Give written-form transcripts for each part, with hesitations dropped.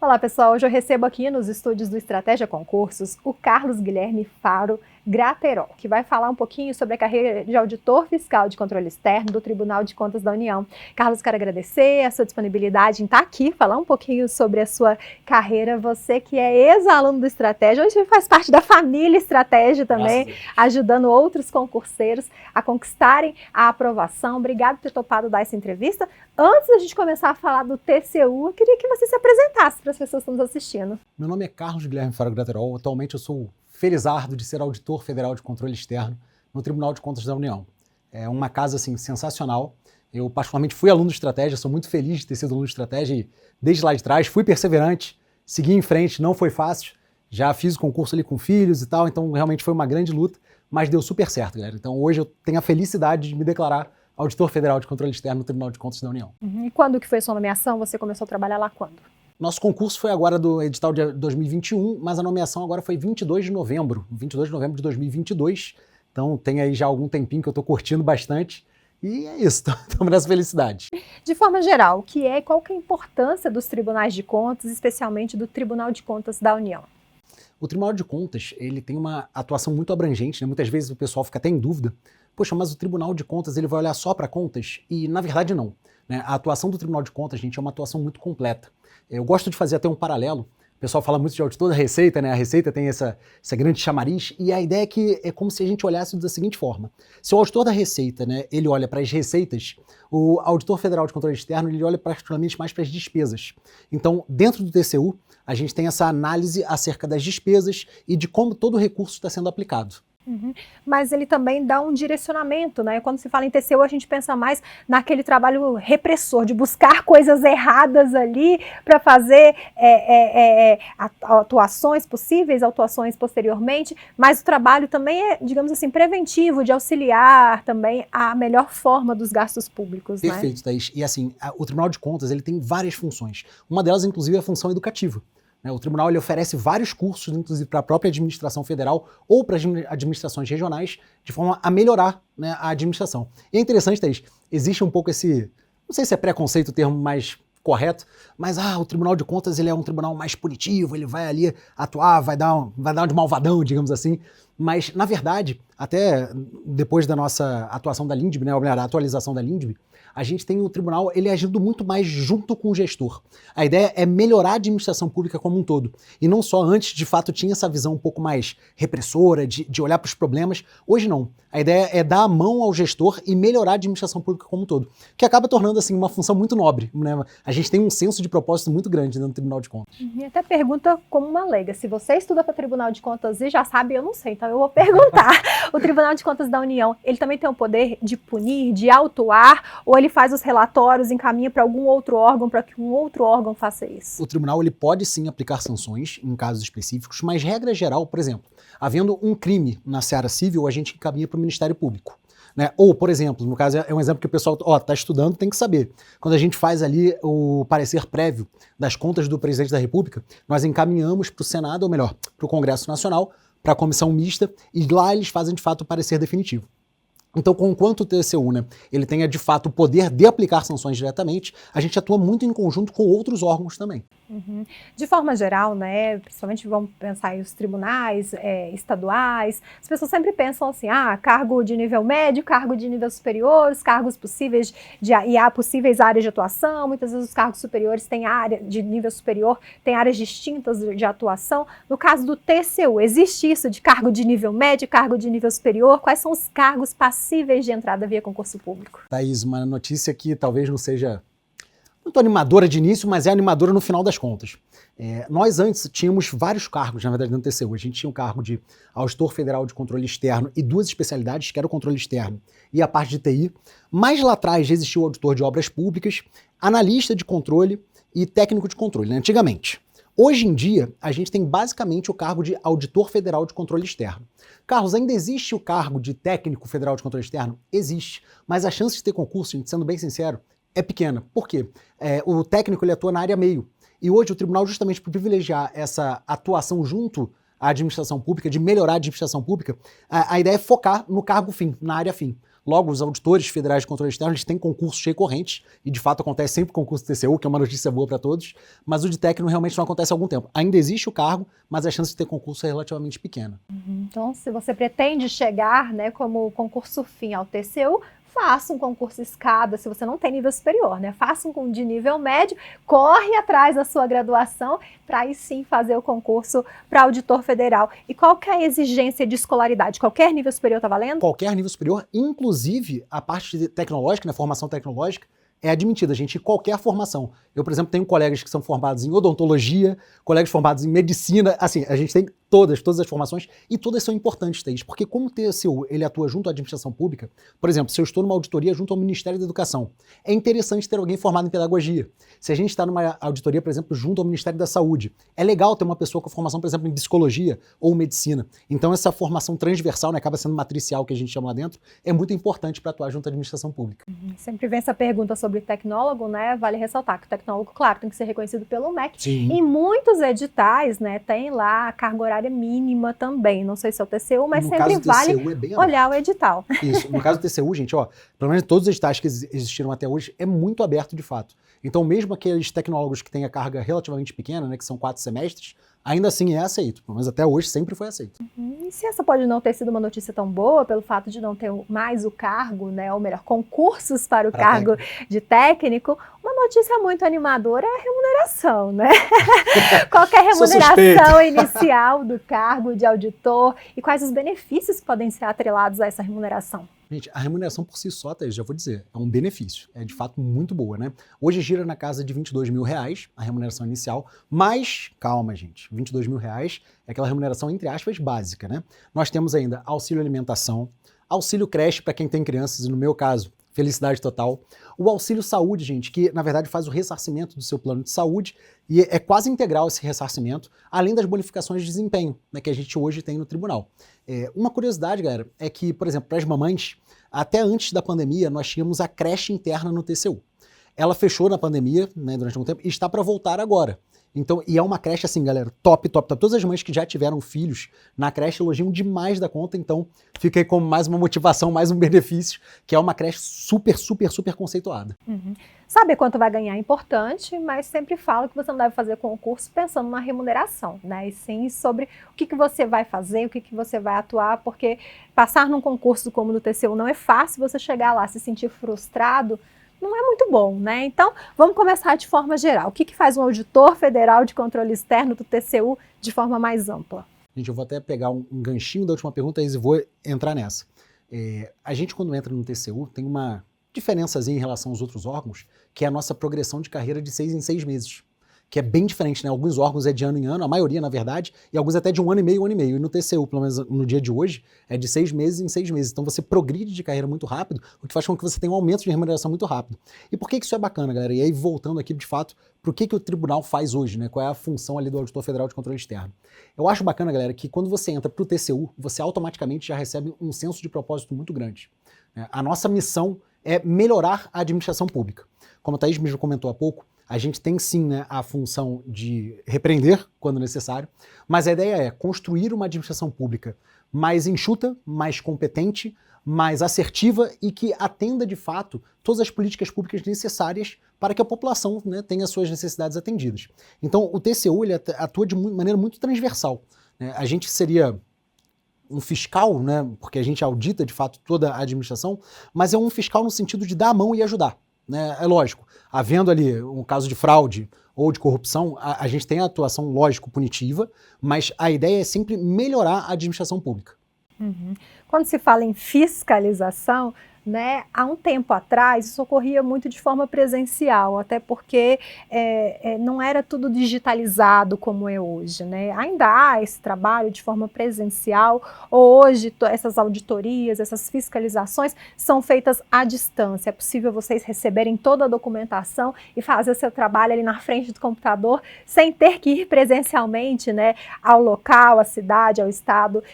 Olá pessoal, hoje eu recebo aqui nos estúdios do Estratégia Concursos o Carlos Guilherme Faro Graterol, que vai falar um pouquinho sobre a carreira de auditor fiscal de controle externo do Tribunal de Contas da União. Carlos, quero agradecer a sua disponibilidade em estar aqui, falar um pouquinho sobre a sua carreira. Você que é ex-aluno do Estratégia, hoje faz parte da família Estratégia também, ajudando outros concurseiros a conquistarem a aprovação. Obrigado por ter topado dar essa entrevista. Antes da gente começar a falar do TCU, eu queria que você se apresentasse para as pessoas que estão nos assistindo. Meu nome é Carlos Guilherme Faro Graterol. Atualmente eu sou felizardo de ser auditor federal de controle externo no Tribunal de Contas da União. É uma casa assim, sensacional. Eu particularmente fui aluno de Estratégia, sou muito feliz de ter sido aluno de Estratégia e desde lá de trás fui perseverante, segui em frente, não foi fácil. Já fiz o concurso ali com filhos e tal, então realmente foi uma grande luta, mas deu super certo, galera. Então hoje eu tenho a felicidade de me declarar auditor federal de controle externo no Tribunal de Contas da União. E quando que foi a sua nomeação? Você começou a trabalhar lá quando? Nosso concurso foi agora do edital de 2021, mas a nomeação agora foi 22 de novembro de 2022. Então tem aí já algum tempinho que eu estou curtindo bastante. E é isso, estamos nessa felicidade. De forma geral, qual que é a importância dos tribunais de contas, especialmente do Tribunal de Contas da União? O Tribunal de Contas, ele tem uma atuação muito abrangente, né? Muitas vezes o pessoal fica até em dúvida. Poxa, mas o Tribunal de Contas ele vai olhar só para contas? E na verdade não, né? A atuação do Tribunal de Contas, gente, é uma atuação muito completa. Eu gosto de fazer até um paralelo. O pessoal fala muito de auditor da Receita, né? A Receita tem essa grande chamariz, e a ideia é que é como se a gente olhasse da seguinte forma. Se o auditor da Receita, né, ele olha para as receitas, o auditor federal de controle externo, ele olha particularmente mais para as despesas. Então, dentro do TCU, a gente tem essa análise acerca das despesas e de como todo o recurso está sendo aplicado. Mas ele também dá um direcionamento, né? Quando se fala em TCU, a gente pensa mais naquele trabalho repressor, de buscar coisas erradas ali para fazer atuações possíveis, atuações posteriormente, mas o trabalho também é, digamos assim, preventivo, de auxiliar também a melhor forma dos gastos públicos. Perfeito, né? Thaís. E assim, o Tribunal de Contas ele tem várias funções. Uma delas, inclusive, é a função educativa. O tribunal ele oferece vários cursos, inclusive para a própria administração federal ou para as administrações regionais, de forma a melhorar, né, a administração. E é interessante, Thaís, existe um pouco esse, não sei se é preconceito o termo mais correto, mas o Tribunal de Contas ele é um tribunal mais punitivo, ele vai ali atuar, vai dar um de malvadão, digamos assim. Mas, na verdade, até depois da nossa atuação da LINDB, né, a atualização da LINDB, a gente tem o tribunal ele agindo muito mais junto com o gestor. A ideia é melhorar a administração pública como um todo. E não só antes, de fato, tinha essa visão um pouco mais repressora, de olhar para os problemas. Hoje não. A ideia é dar a mão ao gestor e melhorar a administração pública como um todo. Que acaba tornando, assim, uma função muito nobre, né? A gente tem um senso de propósito muito grande dentro do Tribunal de Contas. E até pergunta como uma leiga. Se você estuda para o Tribunal de Contas e já sabe, eu não sei, então eu vou perguntar. O Tribunal de Contas da União, ele também tem o poder de punir, de autuar, ou ele faz os relatórios, encaminha para algum outro órgão, para que um outro órgão faça isso? O tribunal ele pode sim aplicar sanções em casos específicos, mas regra geral, por exemplo, havendo um crime na seara civil, a gente encaminha para o Ministério Público. Né? Ou, por exemplo, no caso é um exemplo que o pessoal está estudando, tem que saber. Quando a gente faz ali o parecer prévio das contas do Presidente da República, nós encaminhamos para o Senado, ou melhor, para o Congresso Nacional, para a comissão mista, e lá eles fazem de fato o parecer definitivo. Então, conquanto o TCU, né, ele tenha de fato o poder de aplicar sanções diretamente, a gente atua muito em conjunto com outros órgãos também. De forma geral, né, principalmente vamos pensar em os tribunais estaduais, as pessoas sempre pensam assim, cargo de nível médio, cargo de nível superior, os cargos possíveis, e há possíveis áreas de atuação, muitas vezes os cargos superiores têm área de nível superior, têm áreas distintas de atuação. No caso do TCU, existe isso de cargo de nível médio, cargo de nível superior? Quais são os cargos passíveis de entrada via concurso público? Thaís, uma notícia que talvez não seja muito animadora de início, mas é animadora no final das contas. Nós antes tínhamos vários cargos, na verdade, no TCU. A gente tinha o cargo de auditor federal de controle externo e duas especialidades, que era o controle externo e a parte de TI. Mais lá atrás existia o auditor de obras públicas, analista de controle e técnico de controle, né, antigamente. Hoje em dia, a gente tem basicamente o cargo de auditor federal de controle externo. Carlos, ainda existe o cargo de técnico federal de controle externo? Existe, mas a chance de ter concurso, gente, sendo bem sincero, é pequena. Por quê? O técnico ele atua na área meio. E hoje o tribunal, justamente por privilegiar essa atuação junto à administração pública, de melhorar a administração pública, a ideia é focar no cargo fim, na área fim. Logo, os auditores federais de controle externo, eles têm concursos recorrentes, e de fato acontece sempre o concurso do TCU, que é uma notícia boa para todos, mas o de técnico realmente não acontece há algum tempo. Ainda existe o cargo, mas a chance de ter concurso é relativamente pequena. Então, se você pretende chegar, né, como concurso fim ao TCU, faça um concurso escada, se você não tem nível superior, né? Faça um de nível médio, corre atrás da sua graduação para aí sim fazer o concurso para auditor federal. E qual que é a exigência de escolaridade? Qualquer nível superior está valendo? Qualquer nível superior, inclusive a parte tecnológica, né, formação tecnológica, é admitida, gente, em qualquer formação. Eu, por exemplo, tenho colegas que são formados em odontologia, colegas formados em medicina, assim, a gente tem todas as formações, e todas são importantes, Thaís, porque como o TCU, ele atua junto à administração pública, por exemplo, se eu estou numa auditoria junto ao Ministério da Educação, é interessante ter alguém formado em pedagogia. Se a gente está numa auditoria, por exemplo, junto ao Ministério da Saúde, é legal ter uma pessoa com formação, por exemplo, em psicologia ou medicina. Então essa formação transversal, né, acaba sendo matricial, que a gente chama lá dentro, é muito importante para atuar junto à administração pública. Sempre vem essa pergunta sobre tecnólogo, né? Vale ressaltar que o tecnólogo, claro, tem que ser reconhecido pelo MEC. Sim. Em muitos editais, né, tem lá a carga horária mínima também. Não sei se é o TCU, mas No sempre caso do vale TCU é bem olhar o edital. Isso. No caso do TCU, gente, ó, pelo menos todos os editais que existiram até hoje, é muito aberto de fato. Então, mesmo aqueles tecnólogos que têm a carga relativamente pequena, né, que são 4 semestres, ainda assim é aceito. Pelo menos até hoje sempre foi aceito. E se essa pode não ter sido uma notícia tão boa, pelo fato de não ter mais o cargo, né, ou melhor, concursos para o cargo de técnico, uma notícia muito animadora é a remuneração, né? Qual que é a remuneração inicial do cargo de auditor e quais os benefícios que podem ser atrelados a essa remuneração? Gente, a remuneração por si só, Thaís, já vou dizer, é um benefício. É de fato muito boa, né? Hoje gira na casa de R$22 mil a remuneração inicial, mas, calma, gente, R$22 mil é aquela remuneração, entre aspas, básica, né? Nós temos ainda auxílio alimentação, auxílio creche para quem tem crianças, e no meu caso, felicidade total. O auxílio saúde, gente, que na verdade faz o ressarcimento do seu plano de saúde, e é quase integral esse ressarcimento, além das bonificações de desempenho, né, que a gente hoje tem no tribunal. Uma curiosidade, galera, é que, por exemplo, para as mamães, até antes da pandemia, nós tínhamos a creche interna no TCU. Ela fechou na pandemia, né, durante algum tempo, e está para voltar agora. Então, e é uma creche assim, galera, top. Todas as mães que já tiveram filhos na creche elogiam demais da conta, então fica aí como mais uma motivação, mais um benefício, que é uma creche super conceituada. Saber quanto vai ganhar é importante, mas sempre falo que você não deve fazer concurso pensando na remuneração, né? E sim sobre o que você vai fazer, o que você vai atuar, porque passar num concurso como no TCU não é fácil, você chegar lá, se sentir frustrado, não é muito bom, né? Então, vamos começar de forma geral. O que faz um auditor federal de controle externo do TCU de forma mais ampla? Gente, eu vou até pegar um ganchinho da última pergunta e vou entrar nessa. A gente, quando entra no TCU, tem uma diferençazinha em relação aos outros órgãos, que é a nossa progressão de carreira de 6 em 6 meses. Que é bem diferente, né? Alguns órgãos é de ano em ano, a maioria, na verdade, e alguns até de 1 ano e meio, 1 ano e meio. E no TCU, pelo menos no dia de hoje, é de 6 meses em 6 meses. Então você progride de carreira muito rápido, o que faz com que você tenha um aumento de remuneração muito rápido. E por que isso é bacana, galera? E aí, voltando aqui, de fato, para o que o tribunal faz hoje, né? Qual é a função ali do auditor federal de controle externo? Eu acho bacana, galera, que quando você entra para o TCU, você automaticamente já recebe um senso de propósito muito grande. A nossa missão é melhorar a administração pública. Como a Thaís me comentou há pouco, a gente tem sim, né, a função de repreender quando necessário, mas a ideia é construir uma administração pública mais enxuta, mais competente, mais assertiva e que atenda de fato todas as políticas públicas necessárias para que a população, né, tenha suas necessidades atendidas. Então o TCU ele atua de maneira muito transversal, né? A gente seria um fiscal, né, porque a gente audita de fato toda a administração, mas é um fiscal no sentido de dar a mão e ajudar. Né? É lógico, havendo ali um caso de fraude ou de corrupção, a gente tem a atuação, lógico, punitiva, mas a ideia é sempre melhorar a administração pública. Quando se fala em fiscalização, né, há um tempo atrás isso ocorria muito de forma presencial, até porque não era tudo digitalizado como é hoje, né? Ainda há esse trabalho de forma presencial, ou hoje essas auditorias, essas fiscalizações são feitas à distância. É possível vocês receberem toda a documentação e fazer seu trabalho ali na frente do computador, sem ter que ir presencialmente, né, ao local, à cidade, ao estado,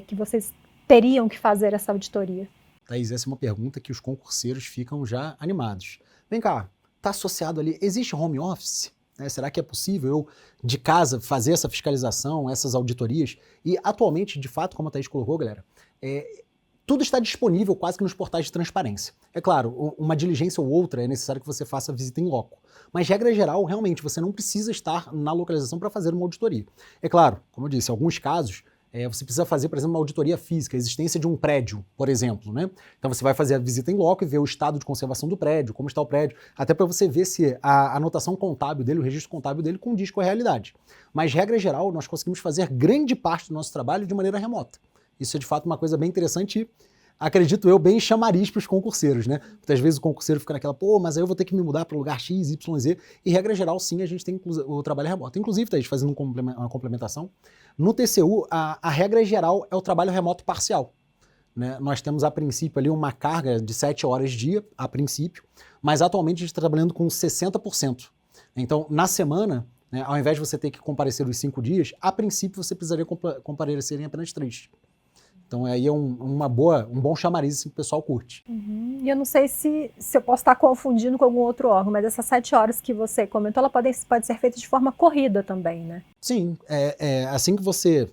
que vocês teriam que fazer essa auditoria. Thaís, essa é uma pergunta que os concurseiros ficam já animados. Vem cá, está associado ali, existe home office? Será que é possível eu, de casa, fazer essa fiscalização, essas auditorias? E atualmente, de fato, como a Thaís colocou, galera, tudo está disponível quase que nos portais de transparência. É claro, uma diligência ou outra é necessário que você faça a visita em loco. Mas, regra geral, realmente, você não precisa estar na localização para fazer uma auditoria. É claro, como eu disse, em alguns casos, você precisa fazer, por exemplo, uma auditoria física, a existência de um prédio, por exemplo, né? Então você vai fazer a visita em loco e ver o estado de conservação do prédio, como está o prédio, até para você ver se a anotação contábil dele, o registro contábil dele condiz com a realidade. Mas, regra geral, nós conseguimos fazer grande parte do nosso trabalho de maneira remota. Isso é, de fato, uma coisa bem interessante e, acredito eu, bem chamariz para os concurseiros, né? Muitas vezes o concurseiro fica naquela, pô, mas aí eu vou ter que me mudar para lugar X, Y, Z, e regra geral, sim, a gente tem o trabalho remoto. Inclusive, Thaís, fazendo uma complementação, no TCU, a regra geral é o trabalho remoto parcial, né? Nós temos, a princípio, ali uma carga de 7 horas dia, a princípio, mas atualmente a gente está trabalhando com 60%. Então, na semana, né, ao invés de você ter que comparecer os 5 dias, a princípio você precisaria comparecer em apenas 3. Então aí é um bom chamariz assim, que o pessoal curte. E eu não sei se eu posso estar confundindo com algum outro órgão, mas essas 7 horas que você comentou, ela pode ser feita de forma corrida também, né? Sim, assim que você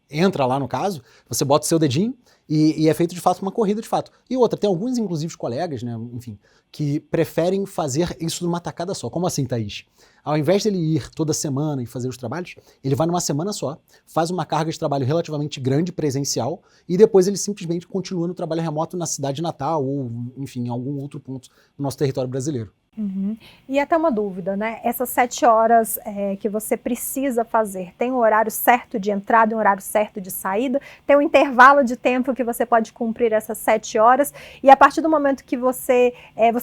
entra lá no caso, você bota o seu dedinho e é feito de fato uma corrida de fato. E outra, tem alguns inclusive colegas, né, enfim, que preferem fazer isso numa tacada só. Como assim, Thaís? Ao invés dele ir toda semana e fazer os trabalhos, ele vai numa semana só, faz uma carga de trabalho relativamente grande, presencial, e depois ele simplesmente continua no trabalho remoto na cidade natal ou, enfim, em algum outro ponto do nosso território brasileiro. E até uma dúvida, né? Essas 7 horas que você precisa fazer, tem um horário certo de entrada e um horário certo de saída? Tem um intervalo de tempo que você pode cumprir essas 7 horas? E a partir do momento que você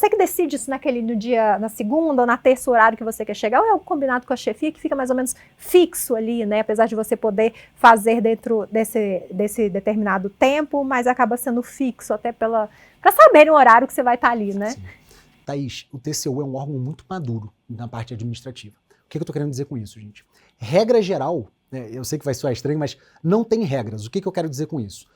que decide isso no dia, na segunda ou na terça horário que você quer chegar, ou é algo combinado com a chefia que fica mais ou menos fixo ali, né? Apesar de você poder fazer dentro desse determinado tempo, mas acaba sendo fixo até para saber o horário que você vai estar ali, né? Sim. Thaís, o TCU é um órgão muito maduro na parte administrativa. O que eu estou querendo dizer com isso, gente? Regra geral, né, eu sei que vai soar estranho, mas não tem regras. O que eu quero dizer com isso?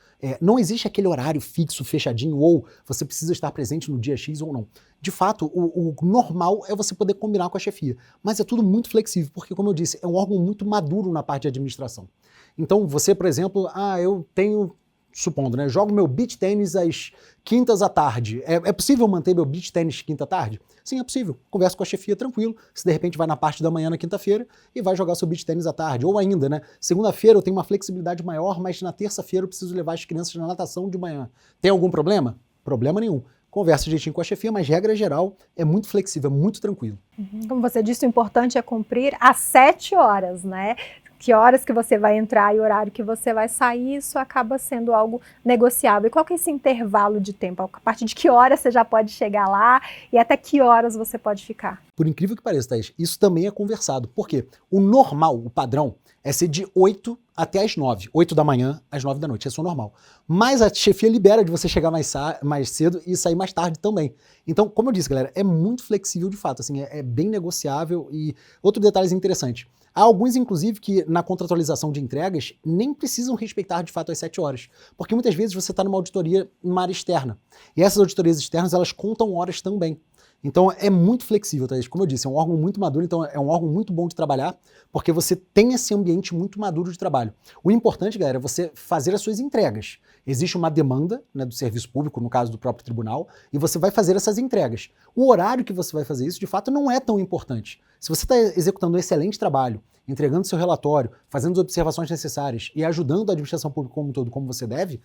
Não existe aquele horário fixo, fechadinho, ou você precisa estar presente no dia X ou não. De fato, o normal é você poder combinar com a chefia, mas é tudo muito flexível, porque, como eu disse, é um órgão muito maduro na parte de administração. Então, você, por exemplo, eu tenho... Supondo, né? Jogo meu beach tênis às quintas à tarde. É possível manter meu beach tênis quinta à tarde? Sim, é possível. Converso com a chefia tranquilo. Se de repente vai na parte da manhã na quinta-feira e vai jogar seu beach tênis à tarde. Ou ainda, né? Segunda-feira eu tenho uma flexibilidade maior, mas na terça-feira eu preciso levar as crianças na natação de manhã. Tem algum problema? Problema nenhum. Conversa direitinho com a chefia, mas regra geral é muito flexível, é muito tranquilo. Como você disse, o importante é cumprir às 7 horas, né? Que horas que você vai entrar e o horário que você vai sair, isso acaba sendo algo negociável. E qual que é esse intervalo de tempo? A partir de que horas você já pode chegar lá e até que horas você pode ficar? Por incrível que pareça, Thaís, isso também é conversado. Por quê? O normal, o padrão, é ser de 8 até as 9. 8 da manhã às 9 da noite, esse é o normal. Mas a chefia libera de você chegar mais cedo e sair mais tarde também. Então, como eu disse, galera, é muito flexível de fato, assim, é bem negociável. E outro detalhe interessante, há alguns, inclusive, que na contratualização de entregas nem precisam respeitar de fato as 7 horas. Porque muitas vezes você está numa auditoria numa área externa. E essas auditorias externas, elas contam horas também. Então é muito flexível, Thaís. Como eu disse, é um órgão muito maduro, então é um órgão muito bom de trabalhar, porque você tem esse ambiente muito maduro de trabalho. O importante, galera, é você fazer as suas entregas. Existe uma demanda, né, do serviço público, no caso do próprio tribunal, e você vai fazer essas entregas. O horário que você vai fazer isso, de fato, não é tão importante. Se você está executando um excelente trabalho, entregando seu relatório, fazendo as observações necessárias e ajudando a administração pública como um todo, como você deve,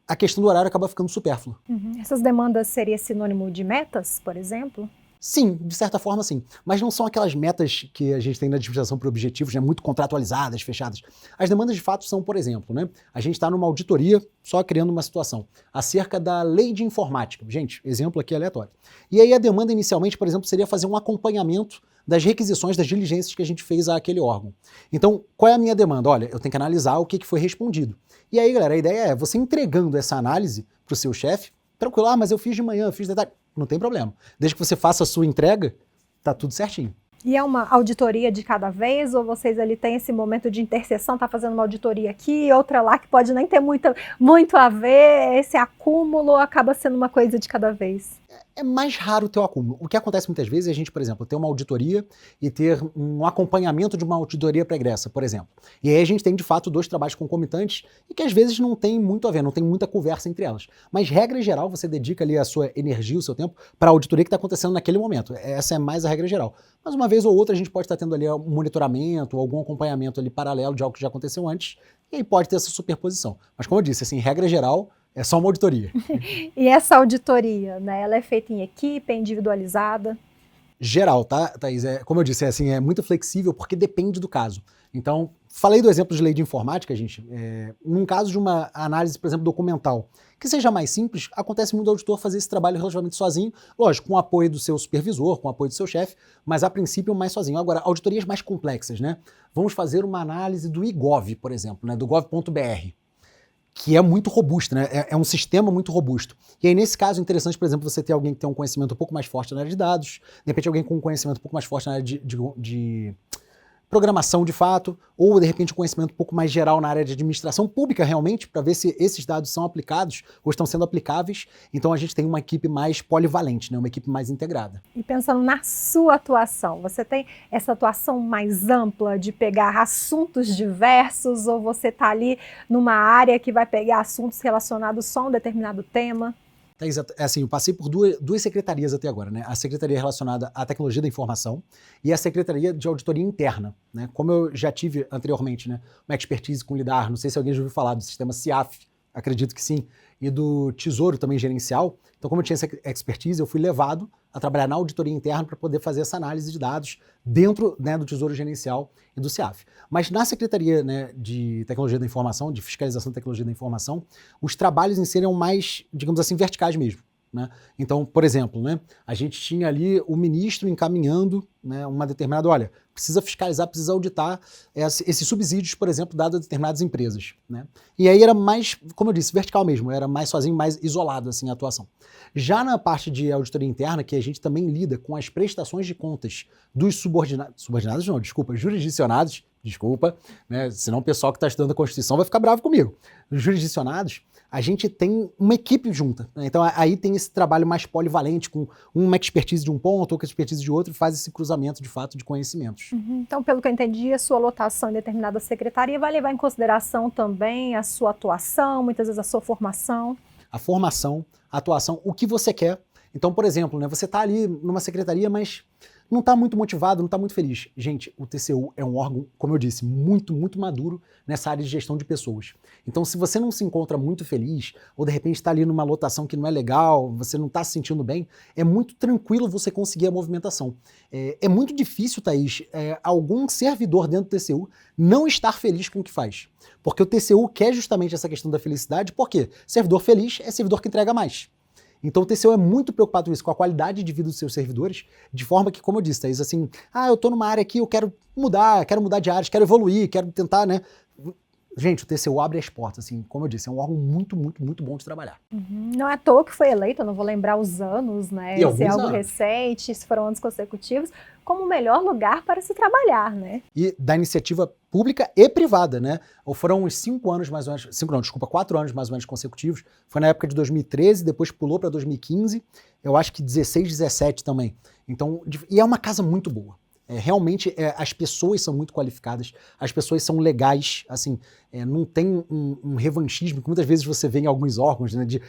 a questão do horário acaba ficando supérflua. Essas demandas seria sinônimo de metas, por exemplo? Sim, de certa forma sim. Mas não são aquelas metas que a gente tem na administração por objetivos, né, muito contratualizadas, fechadas. As demandas de fato são, por exemplo, né, a gente está numa auditoria, só criando uma situação, acerca da lei de informática. Gente, exemplo aqui aleatório. E aí a demanda inicialmente, por exemplo, seria fazer um acompanhamento das requisições, das diligências que a gente fez àquele órgão. Então, qual é a minha demanda? Olha, eu tenho que analisar o que foi respondido. E aí, galera, a ideia é você entregando essa análise para o seu chefe, tranquilo, mas eu fiz de manhã, eu fiz de tarde. Não tem problema. Desde que você faça a sua entrega, tá tudo certinho. E é uma auditoria de cada vez, ou vocês ali têm esse momento de interseção, tá fazendo uma auditoria aqui, outra lá, que pode nem ter muito a ver, esse acúmulo acaba sendo uma coisa de cada vez? é mais raro ter o acúmulo. O que acontece muitas vezes é a gente, por exemplo, ter uma auditoria e ter um acompanhamento de uma auditoria pregressa, por exemplo. E aí a gente tem, de fato, 2 trabalhos concomitantes e que às vezes não tem muito a ver, não tem muita conversa entre elas. Mas, regra geral, você dedica ali a sua energia, o seu tempo, para a auditoria que está acontecendo naquele momento. Essa é mais a regra geral. Mas uma vez ou outra a gente pode estar tendo ali um monitoramento, algum acompanhamento ali paralelo de algo que já aconteceu antes, e aí pode ter essa superposição. Mas como eu disse, assim, regra geral, é só uma auditoria. E essa auditoria, né, ela é feita em equipe, é individualizada? Geral, tá, Thaís? Como eu disse, é muito flexível porque depende do caso. Então, falei do exemplo de lei de informática, gente. Num caso de uma análise, por exemplo, documental, que seja mais simples, acontece muito o auditor fazer esse trabalho relativamente sozinho, lógico, com o apoio do seu supervisor, com o apoio do seu chefe, mas a princípio mais sozinho. Agora, auditorias mais complexas, né? Vamos fazer uma análise do IGOV, por exemplo, né? Do gov.br. Que é muito robusto, né? É um sistema muito robusto. E aí, nesse caso, é interessante, por exemplo, você ter alguém que tem um conhecimento um pouco mais forte na área de dados, de repente alguém com um conhecimento um pouco mais forte na área de programação de fato, ou de repente um conhecimento um pouco mais geral na área de administração pública realmente, para ver se esses dados são aplicados ou estão sendo aplicáveis. Então a gente tem uma equipe mais polivalente, né? Uma equipe mais integrada. E pensando na sua atuação, você tem essa atuação mais ampla de pegar assuntos diversos ou você está ali numa área que vai pegar assuntos relacionados só a um determinado tema? Assim, eu passei por duas secretarias até agora, né? A secretaria relacionada à tecnologia da informação e a secretaria de auditoria interna, né? Como eu já tive anteriormente, né, uma expertise com lidar, não sei se alguém já ouviu falar do sistema CIAF, acredito que sim, e do Tesouro também gerencial. Então, como eu tinha essa expertise, eu fui levado a trabalhar na auditoria interna para poder fazer essa análise de dados dentro, né, do Tesouro Gerencial e do CIAF. Mas na Secretaria, né, de Tecnologia da Informação, de Fiscalização da Tecnologia da Informação, os trabalhos em si eram mais, digamos assim, verticais mesmo. Né? Então, por exemplo, né, a gente tinha ali o ministro encaminhando, né, uma determinada, olha, precisa fiscalizar, precisa auditar esses subsídios, por exemplo, dados a determinadas empresas. Né? E aí era mais, como eu disse, vertical mesmo, era mais sozinho, mais isolado assim, a atuação. Já na parte de auditoria interna, que a gente também lida com as prestações de contas dos jurisdicionados, né, senão o pessoal que está estudando a Constituição vai ficar bravo comigo. Os jurisdicionados, a gente tem uma equipe junta. Né? Então aí tem esse trabalho mais polivalente, com uma expertise de um ponto, outra expertise de outro, e faz esse cruzamento, de fato, de conhecimentos. Então, pelo que eu entendi, a sua lotação em determinada secretaria vai levar em consideração também a sua atuação, muitas vezes a sua formação. A formação, a atuação, o que você quer. Então, por exemplo, né, você está ali numa secretaria, mas não está muito motivado, não está muito feliz. Gente, o TCU é um órgão, como eu disse, muito, muito maduro nessa área de gestão de pessoas. Então, se você não se encontra muito feliz, ou de repente está ali numa lotação que não é legal, você não está se sentindo bem, é muito tranquilo você conseguir a movimentação. É muito difícil, Thaís, algum servidor dentro do TCU não estar feliz com o que faz. Porque o TCU quer justamente essa questão da felicidade, porque servidor feliz é servidor que entrega mais. Então o TCU é muito preocupado com isso, com a qualidade de vida dos seus servidores, de forma que, como eu disse, Thaís, assim, eu tô numa área aqui, eu quero mudar de áreas, quero evoluir, quero tentar, né? Gente, o TCU abre as portas, assim, como eu disse, é um órgão muito, muito, muito bom de trabalhar. Não é à toa que foi eleito, eu não vou lembrar os anos, né? E se é algo anos. recente, se foram anos consecutivos, como o melhor lugar para se trabalhar, né? E da iniciativa pública e privada, né? Ou foram uns 5 anos mais ou menos, 4 anos mais ou menos consecutivos. Foi na época de 2013, depois pulou para 2015, eu acho que 16, 17 também. Então, e é uma casa muito boa. Realmente, as pessoas são muito qualificadas, as pessoas são legais, assim, não tem um revanchismo que muitas vezes você vê em alguns órgãos, né, de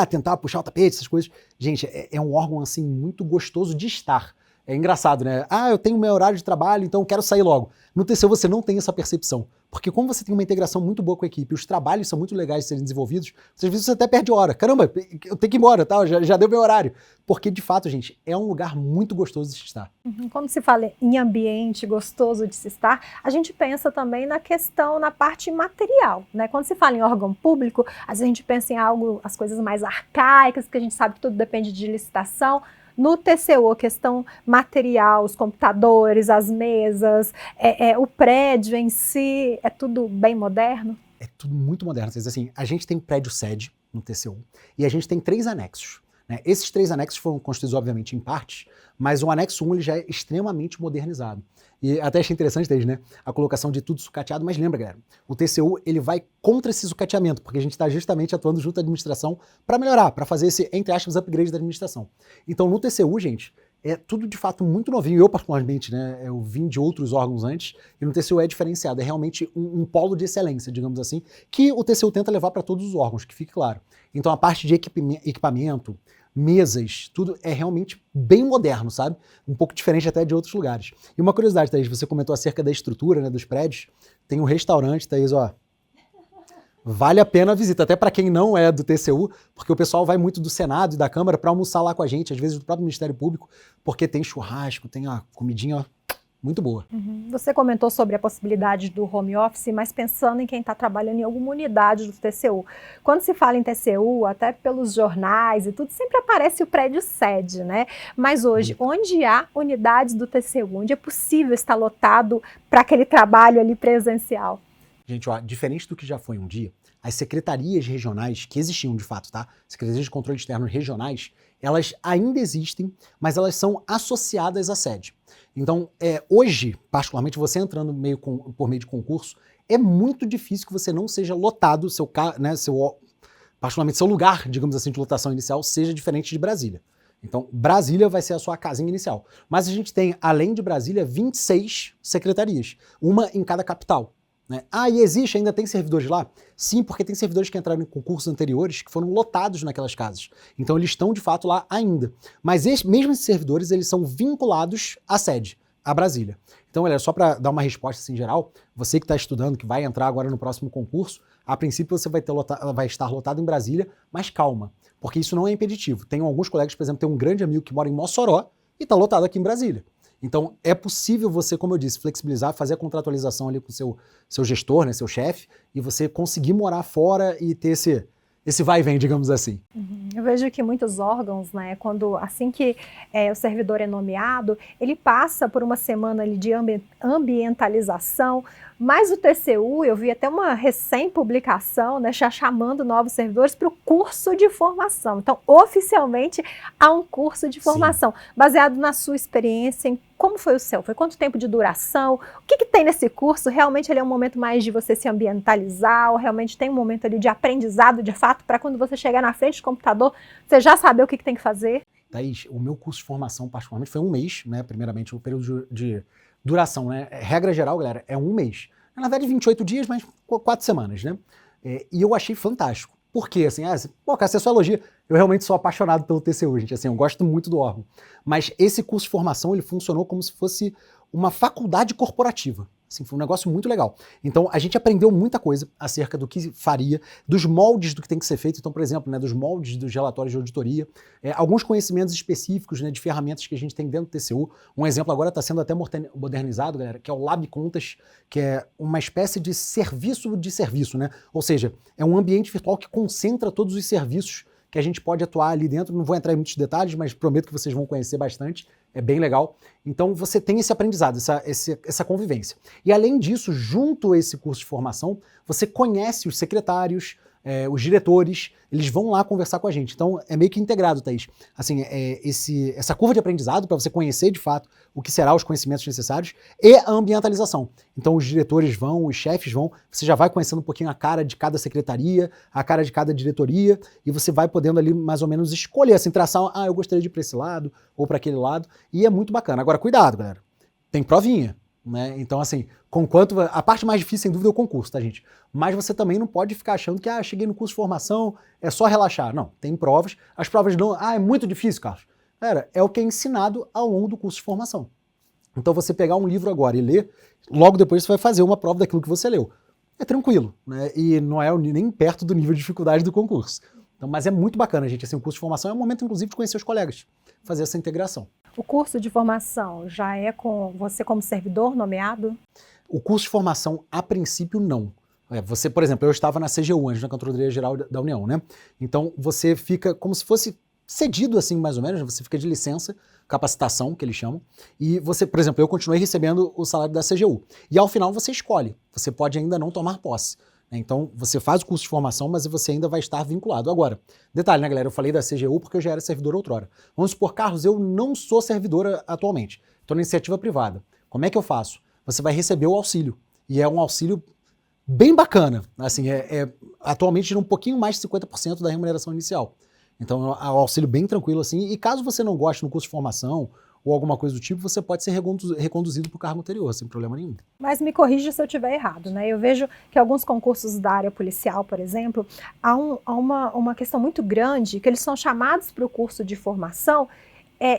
tentar puxar o tapete, essas coisas. Gente, é um órgão, assim, muito gostoso de estar. É engraçado, né? Eu tenho meu horário de trabalho, então eu quero sair logo. No TCU você não tem essa percepção. Porque como você tem uma integração muito boa com a equipe, os trabalhos são muito legais de serem desenvolvidos, às vezes você até perde hora. Caramba, eu tenho que ir embora, tá? Já deu meu horário. Porque, de fato, gente, é um lugar muito gostoso de se estar. Quando se fala em ambiente gostoso de se estar, a gente pensa também na questão, na parte material, né? Quando se fala em órgão público, às vezes a gente pensa em algo, as coisas mais arcaicas, porque a gente sabe que tudo depende de licitação. No TCU, a questão material, os computadores, as mesas, o prédio em si, é tudo bem moderno? É tudo muito moderno. Assim, a gente tem prédio sede no TCU e a gente tem 3 anexos. né? Esses 3 anexos foram construídos, obviamente, em partes, mas o anexo 1 ele já é extremamente modernizado. E até achei interessante desde, né, a colocação de tudo sucateado, mas lembra, galera, o TCU ele vai contra esse sucateamento, porque a gente está justamente atuando junto à administração para melhorar, para fazer esse, entre aspas, upgrade da administração. Então, no TCU, gente, é tudo de fato muito novinho. Eu, particularmente, né, eu vim de outros órgãos antes, e no TCU é diferenciado, é realmente um polo de excelência, digamos assim, que o TCU tenta levar para todos os órgãos, que fique claro. Então, a parte de equipamento, mesas, tudo é realmente bem moderno, sabe? Um pouco diferente até de outros lugares. E uma curiosidade, Thaís, você comentou acerca da estrutura, né, dos prédios. Tem um restaurante, Thaís, ó. Vale a pena a visita, até para quem não é do TCU, porque o pessoal vai muito do Senado e da Câmara para almoçar lá com a gente, às vezes do próprio Ministério Público, porque tem churrasco, tem a comidinha, ó, muito boa. Você comentou sobre a possibilidade do home office, mas pensando em quem está trabalhando em alguma unidade do TCU. Quando se fala em TCU, até pelos jornais e tudo, sempre aparece o prédio sede, né? Mas hoje, onde há unidades do TCU, onde é possível estar lotado para aquele trabalho ali presencial? Gente, ó, diferente do que já foi um dia, as secretarias regionais, que existiam de fato, tá? Secretarias de controle externo regionais, elas ainda existem, mas elas são associadas à sede. Então, hoje, particularmente, você entrando por meio de concurso, é muito difícil que você não seja lotado, particularmente seu lugar, digamos assim, de lotação inicial, seja diferente de Brasília. Então, Brasília vai ser a sua casinha inicial. Mas a gente tem, além de Brasília, 26 secretarias, uma em cada capital. Né? E existe, ainda tem servidores lá? Sim, porque tem servidores que entraram em concursos anteriores que foram lotados naquelas casas. Então eles estão de fato lá ainda. Mas mesmo esses servidores, eles são vinculados à sede, a Brasília. Então, olha, só para dar uma resposta assim, geral, você que está estudando, que vai entrar agora no próximo concurso, a princípio você vai estar lotado em Brasília, mas calma, porque isso não é impeditivo. Tenho alguns colegas, por exemplo, tem um grande amigo que mora em Mossoró e está lotado aqui em Brasília. Então, é possível você, como eu disse, flexibilizar, fazer a contratualização ali com o seu gestor, né, seu chefe, e você conseguir morar fora e ter esse vai e vem, digamos assim. Eu vejo que muitos órgãos, né, assim que o servidor é nomeado, ele passa por uma semana ali de ambientalização, mas o TCU, eu vi até uma recém-publicação, né, já chamando novos servidores para o curso de formação. Então, oficialmente, há um curso de formação, sim, baseado na sua experiência, em como foi o seu? Foi quanto tempo de duração? O que tem nesse curso? Realmente ele é um momento mais de você se ambientalizar, ou realmente tem um momento ali de aprendizado, de fato, para quando você chegar na frente do computador, você já saber o que tem que fazer? Thaís, o meu curso de formação, particularmente, foi 1 mês, né? Primeiramente, o período de duração, né? Regra geral, galera, é 1 mês. Na verdade, 28 dias, mas 4 semanas, né? E eu achei fantástico. Por quê? Assim, cara, se é só elogia, eu realmente sou apaixonado pelo TCU, gente. Assim, eu gosto muito do órgão. Mas esse curso de formação, ele funcionou como se fosse uma faculdade corporativa. Assim, foi um negócio muito legal. Então, a gente aprendeu muita coisa acerca do que faria, dos moldes do que tem que ser feito. Então, por exemplo, né, dos moldes dos relatórios de auditoria, alguns conhecimentos específicos, né, de ferramentas que a gente tem dentro do TCU. Um exemplo agora está sendo até modernizado, galera, que é o Lab Contas, que é uma espécie de serviço, né? Ou seja, é um ambiente virtual que concentra todos os serviços que a gente pode atuar ali dentro. Não vou entrar em muitos detalhes, mas prometo que vocês vão conhecer bastante. É bem legal. Então você tem esse aprendizado, essa convivência. E além disso, junto a esse curso de formação, você conhece os secretários, os diretores, eles vão lá conversar com a gente. Então é meio que integrado, Thaís. Assim, essa curva de aprendizado para você conhecer de fato o que será os conhecimentos necessários e a ambientalização. Então os diretores vão, os chefes vão, você já vai conhecendo um pouquinho a cara de cada secretaria, a cara de cada diretoria, e você vai podendo ali mais ou menos escolher, assim, traçar, eu gostaria de ir para esse lado ou para aquele lado, e é muito bacana. Agora, cuidado, galera, tem provinha. Né? Então, assim, a parte mais difícil, sem dúvida, é o concurso, tá, gente? Mas você também não pode ficar achando que, cheguei no curso de formação, é só relaxar. Não, tem provas. As provas não, é muito difícil, Carlos. Galera, é o que é ensinado ao longo do curso de formação. Então, você pegar um livro agora e ler, logo depois você vai fazer uma prova daquilo que você leu. É tranquilo, né? E não é nem perto do nível de dificuldade do concurso. Então, mas é muito bacana, gente. Assim, o curso de formação é um momento, inclusive, de conhecer os colegas, fazer essa integração. O curso de formação já é com você como servidor nomeado? O curso de formação, a princípio, não. Você, por exemplo, eu estava na CGU, antes na Controladoria Geral da União, né? Então, você fica como se fosse cedido, assim, mais ou menos, você fica de licença, capacitação, que eles chamam, e você, por exemplo, eu continuei recebendo o salário da CGU. E ao final você escolhe, você pode ainda não tomar posse. Então, você faz o curso de formação, mas você ainda vai estar vinculado. Agora, detalhe, né, galera? Eu falei da CGU porque eu já era servidor outrora. Vamos supor, Carlos, eu não sou servidora atualmente. Estou na iniciativa privada. Como é que eu faço? Você vai receber o auxílio. E é um auxílio bem bacana. Assim, atualmente tira um pouquinho mais de 50% da remuneração inicial. Então, é um auxílio bem tranquilo assim. E caso você não goste no curso de formação ou alguma coisa do tipo, você pode ser reconduzido para o cargo anterior, sem problema nenhum. Mas me corrija se eu estiver errado, né? Eu vejo que alguns concursos da área policial, por exemplo, há uma questão muito grande, que eles são chamados para o curso de formação.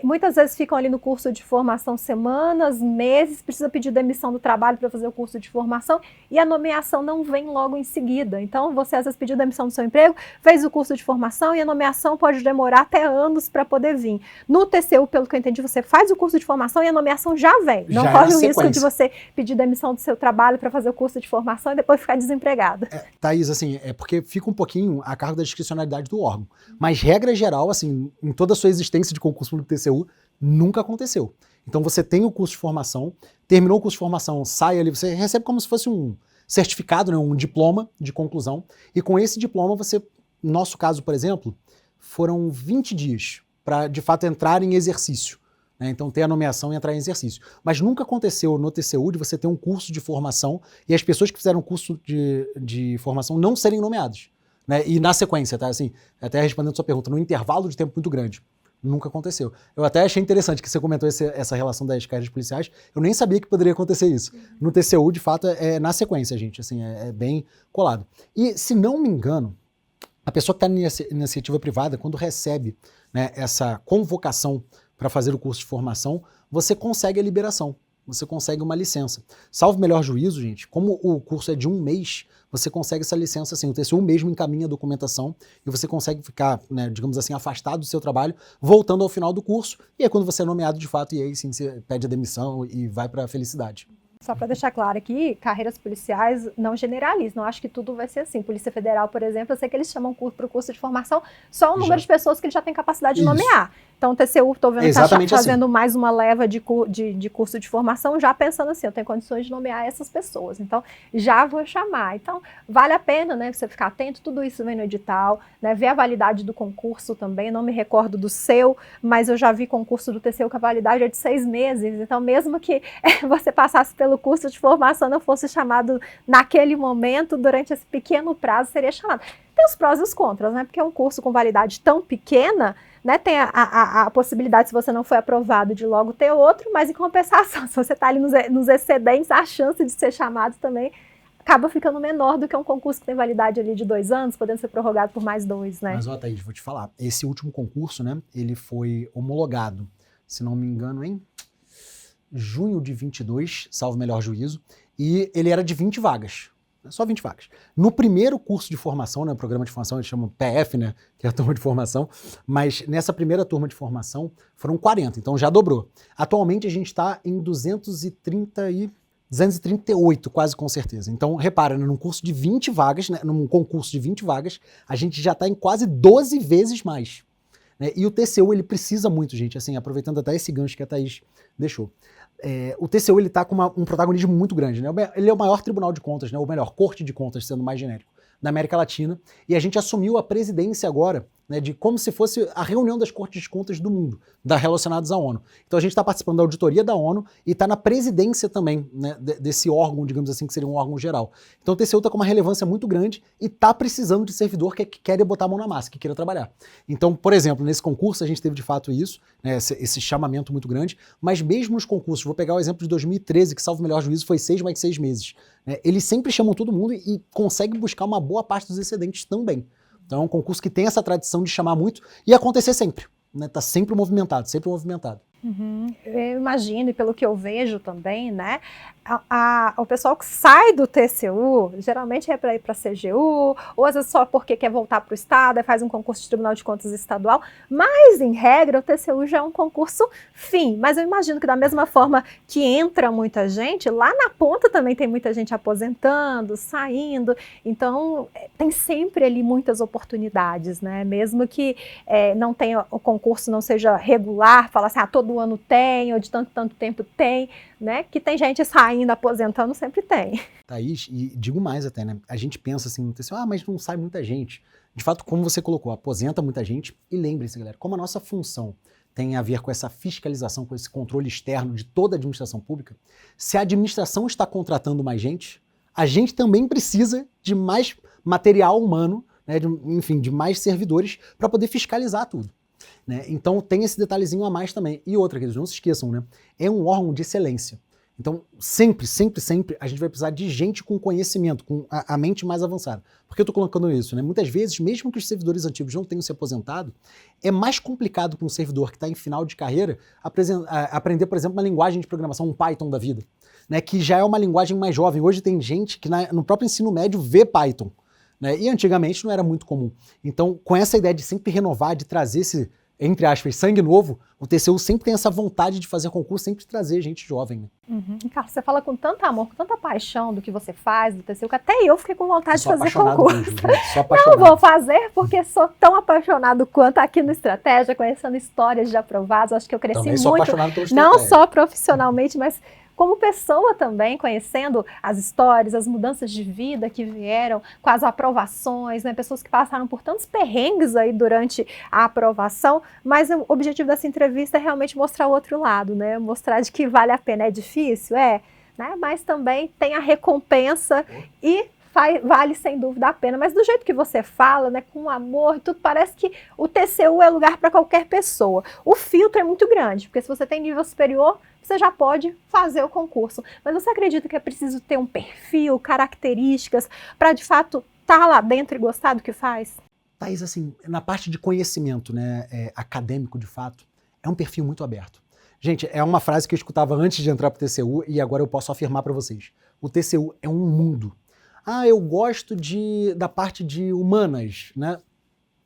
Muitas vezes ficam ali no curso de formação semanas, meses, precisa pedir demissão do trabalho para fazer o curso de formação e a nomeação não vem logo em seguida. Então, você às vezes pediu demissão do seu emprego, fez o curso de formação e a nomeação pode demorar até anos para poder vir. No TCU, pelo que eu entendi, você faz o curso de formação e a nomeação já vem. Não corre o risco de você pedir demissão do seu trabalho para fazer o curso de formação e depois ficar desempregada. Thaís, assim, é porque fica um pouquinho a cargo da discricionalidade do órgão. Mas, regra geral, assim, em toda a sua existência de concurso público TCU, nunca aconteceu. Então você tem o curso de formação, terminou o curso de formação, sai ali, você recebe como se fosse um certificado, né, um diploma de conclusão, e com esse diploma você, no nosso caso, por exemplo, foram 20 dias para, de fato, entrar em exercício. Né, então ter a nomeação e entrar em exercício. Mas nunca aconteceu no TCU de você ter um curso de formação e as pessoas que fizeram o curso de formação não serem nomeadas. Né, e na sequência, tá? Assim, até respondendo a sua pergunta, num intervalo de tempo muito grande. Nunca aconteceu. Eu até achei interessante que você comentou essa relação das carreiras policiais. Eu nem sabia que poderia acontecer isso. No TCU, de fato, é na sequência, gente. Assim, é bem colado. E, se não me engano, a pessoa que está na iniciativa privada, quando recebe, né, essa convocação para fazer o curso de formação, você consegue a liberação. Você consegue uma licença. Salvo melhor juízo, gente, como o curso é de 1 mês, você consegue essa licença assim. O TCU mesmo encaminha a documentação e você consegue ficar, né, digamos assim, afastado do seu trabalho, voltando ao final do curso. E aí quando você é nomeado de fato, e aí sim você pede a demissão e vai para a felicidade. Só para deixar claro aqui, carreiras policiais não generalizam, não acho que tudo vai ser assim. Polícia Federal, por exemplo, eu sei que eles chamam para o curso de formação só o número de pessoas que ele já tem capacidade de nomear. Então o TCU, estou vendo que está fazendo assim. Mais uma leva de curso de formação, já pensando assim, eu tenho condições de nomear essas pessoas, então já vou chamar. Então vale a pena, né, você ficar atento, tudo isso vem no edital, né, ver a validade do concurso também, não me recordo do seu, mas eu já vi concurso do TCU que a validade é de 6 meses, então mesmo que você passasse pelo curso de formação, não fosse chamado naquele momento, durante esse pequeno prazo seria chamado. Tem os prós e os contras, né? Porque é um curso com validade tão pequena, né? Tem a possibilidade, se você não foi aprovado, de logo ter outro, mas em compensação, se você está ali nos excedentes, a chance de ser chamado também acaba ficando menor do que um concurso que tem validade ali de 2 anos, podendo ser prorrogado por mais 2, né? Mas, ó, Thaís, vou te falar, esse último concurso, né? Ele foi homologado, se não me engano, em junho de 22, salvo melhor juízo, e ele era de 20 vagas. Só 20 vagas. No primeiro curso de formação, né, programa de formação, eles chamam PF, né, que é a turma de formação, mas nessa primeira turma de formação foram 40, então já dobrou. Atualmente a gente está em 238, quase com certeza. Então, repara, né, num curso de 20 vagas, né, num concurso de 20 vagas, a gente já está em quase 12 vezes mais. Né? E o TCU, ele precisa muito, gente, assim, aproveitando até esse gancho que a Thaís deixou. O TCU, ele está com um protagonismo muito grande, né? Ele é o maior tribunal de contas, né? Ou melhor, corte de contas, sendo mais genérico, da América Latina, e a gente assumiu a presidência agora, né, de como se fosse a reunião das cortes de contas do mundo, relacionadas à ONU. Então a gente está participando da auditoria da ONU e está na presidência também, né, desse órgão, digamos assim, que seria um órgão geral. Então o TCU está com uma relevância muito grande e está precisando de servidor que quer botar a mão na massa, que queira trabalhar. Então, por exemplo, nesse concurso a gente teve de fato isso, né, esse chamamento muito grande, mas mesmo nos concursos, vou pegar o exemplo de 2013, que salvo melhor juízo foi 6 mais 6 meses. Né, eles sempre chamam todo mundo e conseguem buscar uma boa parte dos excedentes também. Então é um concurso que tem essa tradição de chamar muito e acontecer sempre. Né? Tá sempre movimentado, sempre movimentado. Uhum. Eu imagino, e pelo que eu vejo também, né, o pessoal que sai do TCU, geralmente é para ir para a CGU, ou às vezes só porque quer voltar para o Estado, faz um concurso de Tribunal de Contas estadual, mas, em regra, o TCU já é um concurso fim. Mas eu imagino que da mesma forma que entra muita gente, lá na ponta também tem muita gente aposentando, saindo, então tem sempre ali muitas oportunidades, né, mesmo que não tenha, o concurso não seja regular, falar assim, todo todo ano tem, ou de tanto tempo tem, né? Que tem gente saindo, aposentando, sempre tem. Thaís, e digo mais até, né? A gente pensa assim, mas não sai muita gente. De fato, como você colocou, aposenta muita gente. E lembre-se, galera, como a nossa função tem a ver com essa fiscalização, com esse controle externo de toda a administração pública, se a administração está contratando mais gente, a gente também precisa de mais material humano, né, enfim, de mais servidores para poder fiscalizar tudo. Né? Então tem esse detalhezinho a mais também. E outra, queridos, não se esqueçam, né? É um órgão de excelência. Então sempre a gente vai precisar de gente com conhecimento, com a mente mais avançada. Por que eu estou colocando isso? Né? Muitas vezes, mesmo que os servidores antigos não tenham se aposentado, é mais complicado para um servidor que está em final de carreira aprender, por exemplo, uma linguagem de programação, um Python da vida, né? Que já é uma linguagem mais jovem. Hoje tem gente que no próprio ensino médio vê Python. Né? E antigamente não era muito comum. Então, com essa ideia de sempre renovar, de trazer esse, entre aspas, sangue novo, o TCU sempre tem essa vontade de fazer concurso, sempre trazer gente jovem. Né? Uhum. Carlos, você fala com tanto amor, com tanta paixão do que você faz, do TCU, que até eu fiquei com vontade de fazer concurso. Mesmo, sou apaixonado. Não vou fazer porque sou tão apaixonado quanto aqui no Estratégia, conhecendo histórias de aprovados. Acho que eu cresci Também sou muito, apaixonado pelo não Estratégia. só profissionalmente, mas como pessoa também, conhecendo as histórias, as mudanças de vida que vieram com as aprovações, né? Pessoas que passaram por tantos perrengues aí durante a aprovação, mas o objetivo dessa entrevista é realmente mostrar o outro lado, né? Mostrar de que vale a pena. É difícil? É, né? Mas também tem a recompensa e vale sem dúvida a pena, mas do jeito que você fala, né, com amor e tudo, parece que o TCU é lugar para qualquer pessoa. O filtro é muito grande, porque se você tem nível superior, você já pode fazer o concurso. Mas você acredita que é preciso ter um perfil, características, para de fato estar lá dentro e gostar do que faz? Thaís, assim, na parte de conhecimento, né, acadêmico de fato, é um perfil muito aberto. Gente, é uma frase que eu escutava antes de entrar para o TCU e agora eu posso afirmar para vocês. O TCU é um mundo. Ah, eu gosto da parte de humanas, né?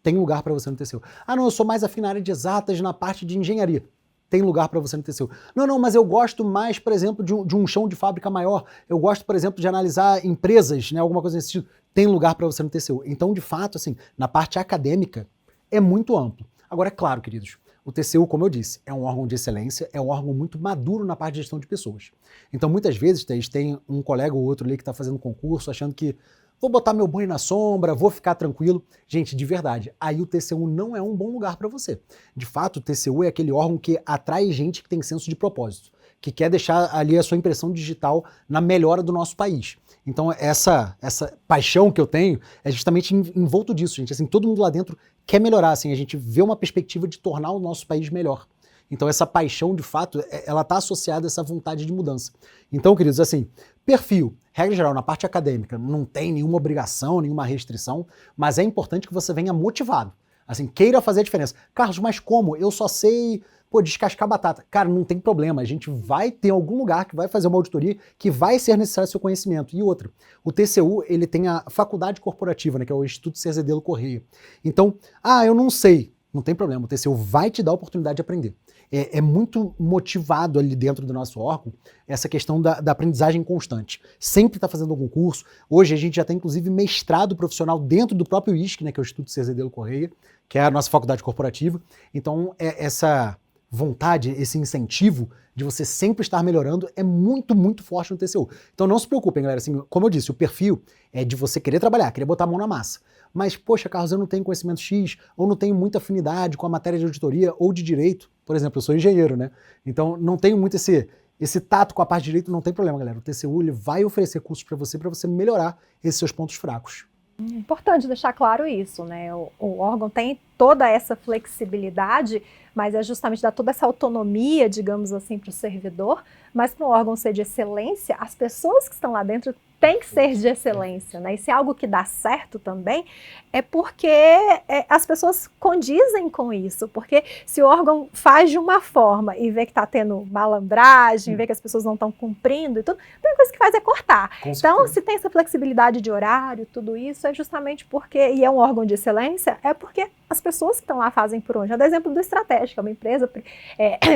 Tem lugar para você no TCU. Ah, não, eu sou mais afim na área de exatas, na parte de engenharia. Tem lugar para você no TCU. Não, mas eu gosto mais, por exemplo, de um chão de fábrica maior. Eu gosto, por exemplo, de analisar empresas, né? Alguma coisa nesse sentido. Tem lugar para você no TCU. Então, de fato, assim, na parte acadêmica, é muito amplo. Agora, é claro, queridos, o TCU, como eu disse, é um órgão de excelência, é um órgão muito maduro na parte de gestão de pessoas. Então, muitas vezes, tem um colega ou outro ali que está fazendo concurso, achando que vou botar meu banho na sombra, vou ficar tranquilo. Gente, de verdade, aí o TCU não é um bom lugar para você. De fato, o TCU é aquele órgão que atrai gente que tem senso de propósito, que quer deixar ali a sua impressão digital na melhora do nosso país. Então, essa paixão que eu tenho é justamente envolto disso, gente. Assim, todo mundo lá dentro quer melhorar, assim, a gente vê uma perspectiva de tornar o nosso país melhor. Então, essa paixão, de fato, ela está associada a essa vontade de mudança. Então, queridos, assim, perfil, regra geral, na parte acadêmica, não tem nenhuma obrigação, nenhuma restrição, mas é importante que você venha motivado. Assim, queira fazer a diferença. Carlos, mas como? Eu só sei, descascar batata. Cara, não tem problema, a gente vai ter algum lugar que vai fazer uma auditoria que vai ser necessário seu conhecimento. E outra, o TCU, ele tem a faculdade corporativa, né, que é o Instituto Cerzedelo Corrêa. Então, eu não sei, não tem problema, o TCU vai te dar a oportunidade de aprender. É muito motivado ali dentro do nosso órgão essa questão da aprendizagem constante. Sempre está fazendo algum curso. Hoje a gente já tem, inclusive, mestrado profissional dentro do próprio ISC, né, que é o Instituto Cerzedelo Corrêa, que é a nossa faculdade corporativa. Então, essa vontade, esse incentivo de você sempre estar melhorando é muito, muito forte no TCU. Então não se preocupem, galera. Assim, como eu disse, o perfil é de você querer trabalhar, querer botar a mão na massa. Mas, poxa, Carlos, eu não tenho conhecimento X, ou não tenho muita afinidade com a matéria de auditoria ou de direito. Por exemplo, eu sou engenheiro, né? Então não tenho muito esse tato com a parte de direito, não tem problema, galera. O TCU ele vai oferecer cursos para você melhorar esses seus pontos fracos. É importante deixar claro isso, né? O órgão tem toda essa flexibilidade, mas é justamente dar toda essa autonomia, digamos assim, para o servidor, mas para o órgão ser de excelência, as pessoas que estão lá dentro têm que ser de excelência, né? E se é algo que dá certo também, é porque as pessoas condizem com isso, porque se o órgão faz de uma forma e vê que está tendo malandragem, vê que as pessoas não estão cumprindo e tudo, a primeira coisa que faz é cortar. Então, se tem essa flexibilidade de horário, tudo isso, é justamente porque, e é um órgão de excelência, é porque as pessoas que estão lá fazem por onde. Eu dou exemplo do Estratégia, que é uma empresa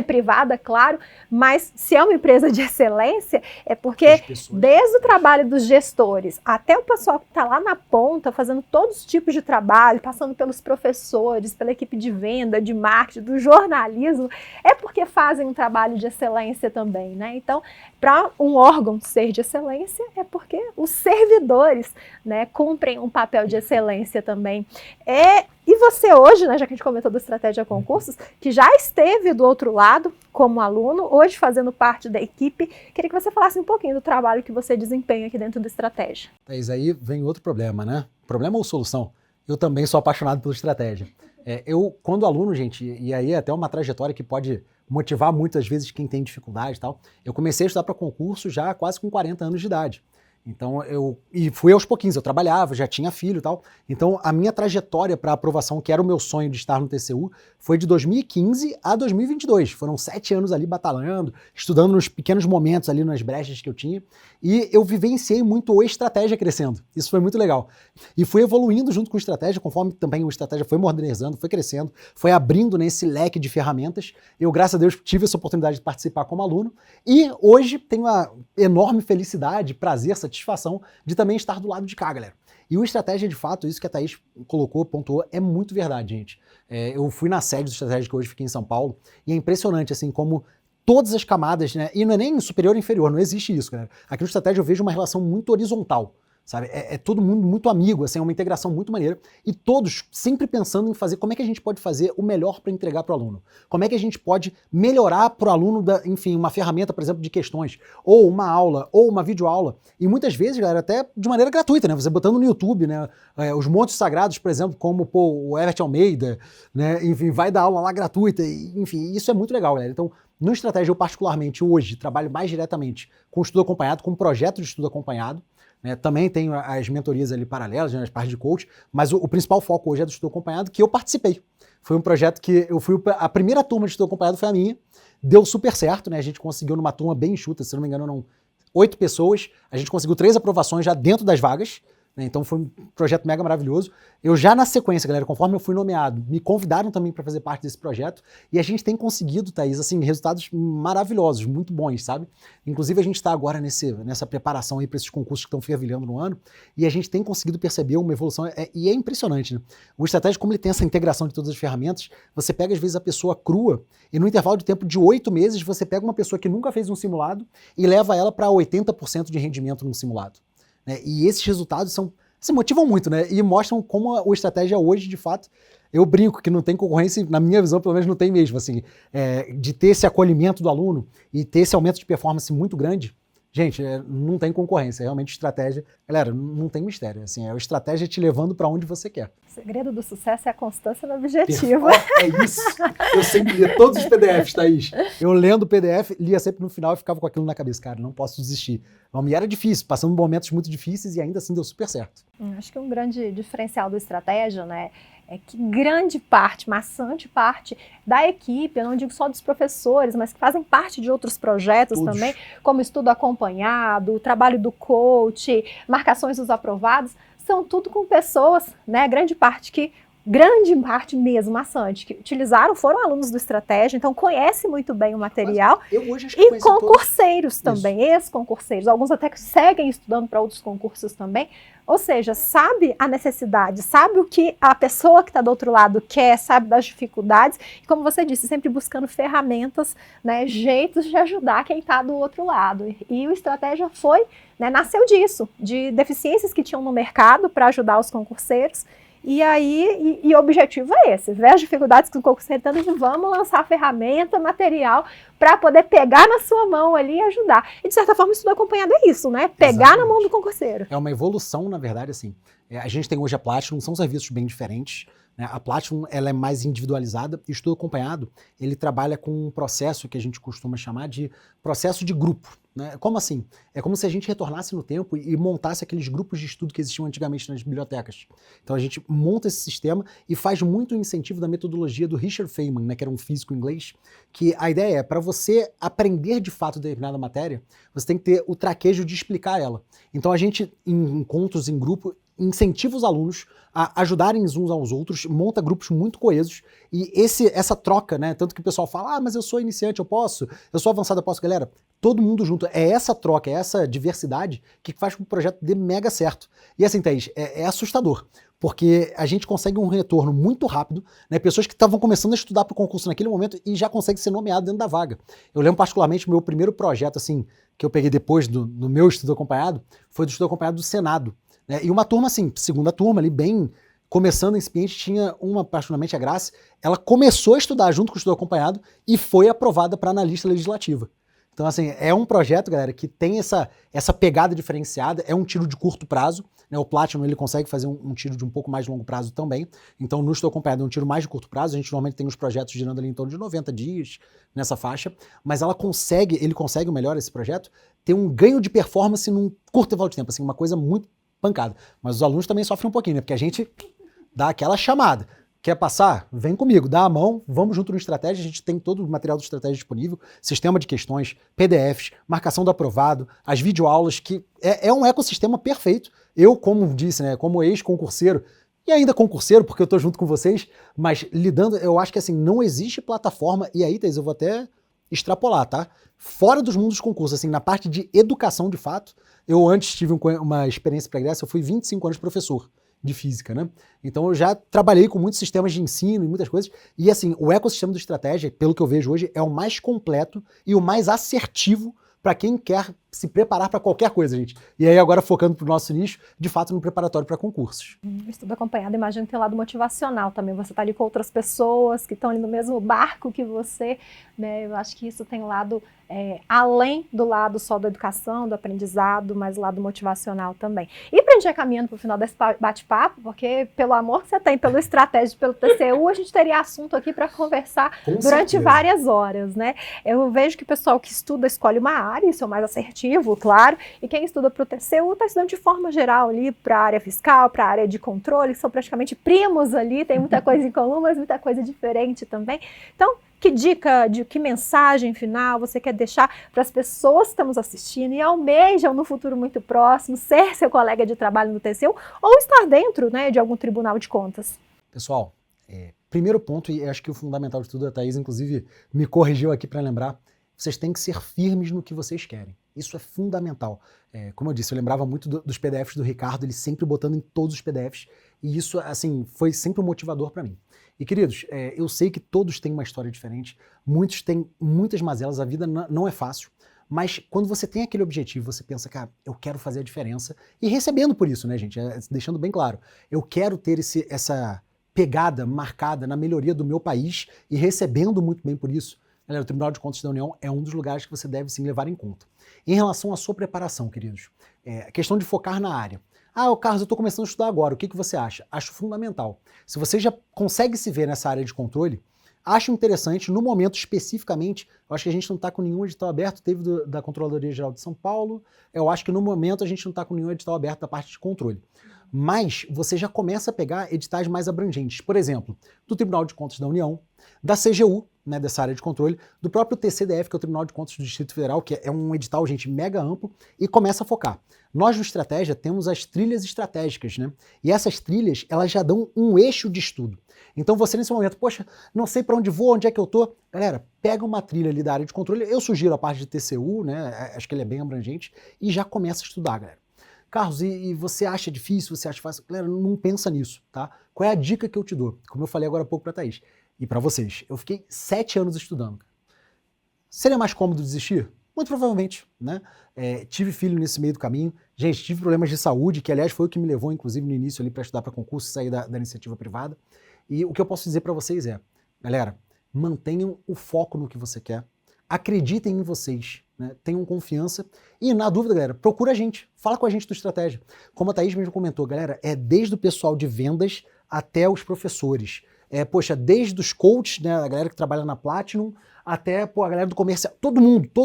privada, claro, mas se é uma empresa de excelência, é porque desde o trabalho dos gestores até o pessoal que está lá na ponta, fazendo todos os tipos de trabalho, passando pelos professores, pela equipe de venda, de marketing, do jornalismo, é porque fazem um trabalho de excelência também, né? Então, para um órgão ser de excelência, é porque os servidores, né, cumprem um papel de excelência também. E você hoje, né, já que a gente comentou do Estratégia Concursos, que já esteve do outro lado como aluno, hoje fazendo parte da equipe, queria que você falasse um pouquinho do trabalho que você desempenha aqui dentro do Estratégia. Thaís, aí vem outro problema, né? Problema ou solução? Eu também sou apaixonado pela Estratégia. Eu, quando aluno, gente, e aí até uma trajetória que pode motivar muitas vezes quem tem dificuldade e tal, eu comecei a estudar para concurso já quase com 40 anos de idade. Então, e fui aos pouquinhos, eu trabalhava, já tinha filho e tal. Então, a minha trajetória para aprovação, que era o meu sonho de estar no TCU, foi de 2015 a 2022. Foram 7 anos ali batalhando, estudando nos pequenos momentos ali, nas brechas que eu tinha. E eu vivenciei muito o Estratégia crescendo. Isso foi muito legal. E fui evoluindo junto com o Estratégia, conforme também o Estratégia foi modernizando, foi crescendo, foi abrindo nesse leque de ferramentas. Eu, graças a Deus, tive essa oportunidade de participar como aluno. E hoje tenho a enorme felicidade, prazer, satisfação de também estar do lado de cá, galera. E o Estratégia, de fato, isso que a Thaís colocou, pontuou, é muito verdade, gente. Eu fui na sede do Estratégia, que hoje fica em São Paulo, e é impressionante, assim, como todas as camadas, né, e não é nem superior ou inferior, não existe isso, galera. Aqui no Estratégia eu vejo uma relação muito horizontal, sabe? É todo mundo muito amigo, assim, é uma integração muito maneira, e todos sempre pensando em fazer como é que a gente pode fazer o melhor para entregar para o aluno. Como é que a gente pode melhorar para o aluno, enfim, uma ferramenta, por exemplo, de questões, ou uma aula, ou uma videoaula, e muitas vezes, galera, até de maneira gratuita, né? Você botando no YouTube, né? Os montes sagrados, por exemplo, como o Herbert Almeida, né? Enfim, vai dar aula lá gratuita, enfim, isso é muito legal, galera. Então, no Estratégia, eu particularmente hoje trabalho mais diretamente com estudo acompanhado, com um projeto de estudo acompanhado, né? Também tenho as mentorias ali paralelas, né, as partes de coach, mas o principal foco hoje é do estudo acompanhado, que eu participei. Foi um projeto que eu fui, a primeira turma de estudo acompanhado foi a minha, deu super certo, né? A gente conseguiu numa turma bem enxuta, se não me engano eram 8 pessoas, a gente conseguiu 3 aprovações já dentro das vagas, né? Então foi um projeto mega maravilhoso. Eu já na sequência, galera, conforme eu fui nomeado, me convidaram também para fazer parte desse projeto e a gente tem conseguido, Thaís, assim, resultados maravilhosos, muito bons, sabe? Inclusive a gente está agora nessa preparação aí para esses concursos que estão fervilhando no ano e a gente tem conseguido perceber uma evolução e é impressionante, né? O Estratégia, como ele tem essa integração de todas as ferramentas, você pega às vezes a pessoa crua e no intervalo de tempo de 8 meses você pega uma pessoa que nunca fez um simulado e leva ela para 80% de rendimento num simulado. Né? E esses resultados se motivam muito, né? E mostram como o Estratégia hoje, de fato, eu brinco que não tem concorrência, na minha visão, pelo menos não tem mesmo, assim, de ter esse acolhimento do aluno e ter esse aumento de performance muito grande. Gente, não tem concorrência, realmente Estratégia, galera, não tem mistério, assim, é a Estratégia te levando para onde você quer. O segredo do sucesso é a constância no objetivo. É isso, eu sempre lia todos os PDFs, Thaís. Eu lendo o PDF, lia sempre no final e ficava com aquilo na cabeça, cara, não posso desistir. E era difícil, passando momentos muito difíceis e ainda assim deu super certo. Acho que um grande diferencial do Estratégia, né, é que grande parte, maçante parte da equipe, eu não digo só dos professores, mas que fazem parte de outros projetos Todos. Também, como estudo acompanhado, o trabalho do coach, marcações dos aprovados, são tudo com pessoas, né, grande parte mesmo, maçante, que utilizaram, foram alunos do Estratégia, então conhecem muito bem o material. Eu hoje acho que e concurseiros todos. Também, ex-concurseiros, alguns até que seguem estudando para outros concursos também, ou seja, sabe a necessidade, sabe o que a pessoa que está do outro lado quer, sabe das dificuldades, e como você disse, sempre buscando ferramentas, né, jeitos de ajudar quem está do outro lado. E o Estratégia foi, né, nasceu disso, de deficiências que tinham no mercado para ajudar os concurseiros. E aí, o objetivo é esse, ver as dificuldades que o concurseiro está tendo, vamos lançar ferramenta, material, para poder pegar na sua mão ali e ajudar. E de certa forma, o estudo acompanhado é isso, né? Pegar Exatamente. Na mão do concurseiro. É uma evolução, na verdade, assim. A gente tem hoje a Platinum, são serviços bem diferentes. Né? A Platinum, ela é mais individualizada e o estudo acompanhado, ele trabalha com um processo que a gente costuma chamar de processo de grupo. Né? Como assim? É como se a gente retornasse no tempo e montasse aqueles grupos de estudo que existiam antigamente nas bibliotecas. Então a gente monta esse sistema e faz muito o incentivo da metodologia do Richard Feynman, né, que era um físico inglês, que a ideia é, para você aprender de fato determinada matéria, você tem que ter o traquejo de explicar ela. Então a gente, em encontros em grupo, incentiva os alunos a ajudarem uns aos outros, monta grupos muito coesos, e essa troca, né, tanto que o pessoal fala, mas eu sou iniciante, eu sou avançado, eu posso, galera, todo mundo junto, é essa troca, é essa diversidade que faz com que o projeto dê mega certo. E assim, Thaís, é assustador, porque a gente consegue um retorno muito rápido, né, pessoas que estavam começando a estudar para o concurso naquele momento e já conseguem ser nomeados dentro da vaga. Eu lembro particularmente o meu primeiro projeto, assim, que eu peguei depois do meu estudo acompanhado, foi do estudo acompanhado do Senado, né, e uma turma assim, segunda turma ali, bem começando incipiente, tinha uma, particularmente a Grace, ela começou a estudar junto com o estudo acompanhado e foi aprovada para analista legislativa. Então, assim, é um projeto, galera, que tem essa pegada diferenciada, é um tiro de curto prazo, né? O Platinum, ele consegue fazer um tiro de um pouco mais de longo prazo também. Então, no Estou Acompanhado, é um tiro mais de curto prazo. A gente normalmente tem os projetos girando ali em torno de 90 dias nessa faixa, mas ele consegue, o melhor, esse projeto, ter um ganho de performance num curto intervalo de tempo, assim, uma coisa muito pancada. Mas os alunos também sofrem um pouquinho, né? Porque a gente dá aquela chamada. Quer passar? Vem comigo, dá a mão, vamos junto no Estratégia, a gente tem todo o material do Estratégia disponível, sistema de questões, PDFs, marcação do aprovado, as videoaulas, que é um ecossistema perfeito. Eu, como disse, né, como ex-concurseiro, e ainda concurseiro, porque eu tô junto com vocês, mas lidando, eu acho que assim, não existe plataforma, e aí, Thaís, eu vou até extrapolar, tá? Fora dos mundos dos concursos, assim, na parte de educação de fato, eu antes tive uma experiência pregressa, eu fui 25 anos professor de física, né? Então eu já trabalhei com muitos sistemas de ensino e muitas coisas, e assim, o ecossistema do Estratégia, pelo que eu vejo hoje, é o mais completo e o mais assertivo para quem quer se preparar para qualquer coisa, gente. E aí agora focando para o nosso nicho, de fato no preparatório para concursos. Estudo acompanhado, imagino que tem um lado motivacional também, você está ali com outras pessoas que estão ali no mesmo barco que você, né? Eu acho que isso tem um lado, além do lado só da educação, do aprendizado, mas o lado motivacional também. E para a gente ir caminhando para o final desse bate-papo, porque pelo amor que você tem pelo Estratégia, pelo TCU, a gente teria assunto aqui para conversar durante várias horas, né? Eu vejo que o pessoal que estuda escolhe uma área, isso é o mais assertivo, claro, e quem estuda para o TCU está estudando de forma geral ali para a área fiscal, para a área de controle, que são praticamente primos ali, tem muita coisa em comum, mas muita coisa diferente também. Então, que dica, que mensagem final você quer deixar para as pessoas que estão nos assistindo e almejam no futuro muito próximo ser seu colega de trabalho no TCU ou estar dentro, né, de algum tribunal de contas? Pessoal, primeiro ponto, e acho que o fundamental de tudo, a Thaís inclusive me corrigiu aqui para lembrar, vocês têm que ser firmes no que vocês querem. Isso é fundamental. Como eu disse, eu lembrava muito dos PDFs do Ricardo, ele sempre botando em todos os PDFs, e isso, assim, foi sempre um motivador para mim. E, queridos, eu sei que todos têm uma história diferente, muitos têm muitas mazelas, a vida não é fácil, mas quando você tem aquele objetivo, você pensa, cara, eu quero fazer a diferença, e recebendo por isso, né, gente, deixando bem claro, eu quero ter essa pegada marcada na melhoria do meu país e recebendo muito bem por isso. Galera, o Tribunal de Contas da União é um dos lugares que você deve sim levar em conta. Em relação à sua preparação, queridos, a questão de focar na área. Carlos, eu estou começando a estudar agora, o que você acha? Acho fundamental. Se você já consegue se ver nessa área de controle, acho interessante, no momento especificamente, eu acho que a gente não está com nenhum edital aberto, teve da Controladoria Geral de São Paulo, eu acho que no momento a gente não está com nenhum edital aberto da parte de controle. Mas você já começa a pegar editais mais abrangentes, por exemplo, do Tribunal de Contas da União, da CGU, né, dessa área de controle, do próprio TCDF, que é o Tribunal de Contas do Distrito Federal, que é um edital, gente, mega amplo, e começa a focar. Nós no Estratégia temos as trilhas estratégicas, né? E essas trilhas, elas já dão um eixo de estudo. Então você nesse momento, poxa, não sei para onde vou, onde é que eu tô? Galera, pega uma trilha ali da área de controle, eu sugiro a parte de TCU, né? Acho que ele é bem abrangente, e já começa a estudar, galera. Carlos, e você acha difícil, você acha fácil? Galera, não pensa nisso, tá? Qual é a dica que eu te dou? Como eu falei agora há pouco pra Thaís. E para vocês, eu fiquei 7 anos estudando. Seria mais cômodo desistir? Muito provavelmente, né? Tive filho nesse meio do caminho. Gente, tive problemas de saúde, que aliás foi o que me levou, inclusive, no início ali para estudar para concurso e sair da iniciativa privada. E o que eu posso dizer para vocês é, galera, mantenham o foco no que você quer, acreditem em vocês, né? Tenham confiança e, na dúvida, galera, procura a gente, fala com a gente do Estratégia. Como a Thaís mesmo comentou, galera, desde o pessoal de vendas até os professores. Desde os coaches, né, a galera que trabalha na Platinum, até a galera do comercial, todo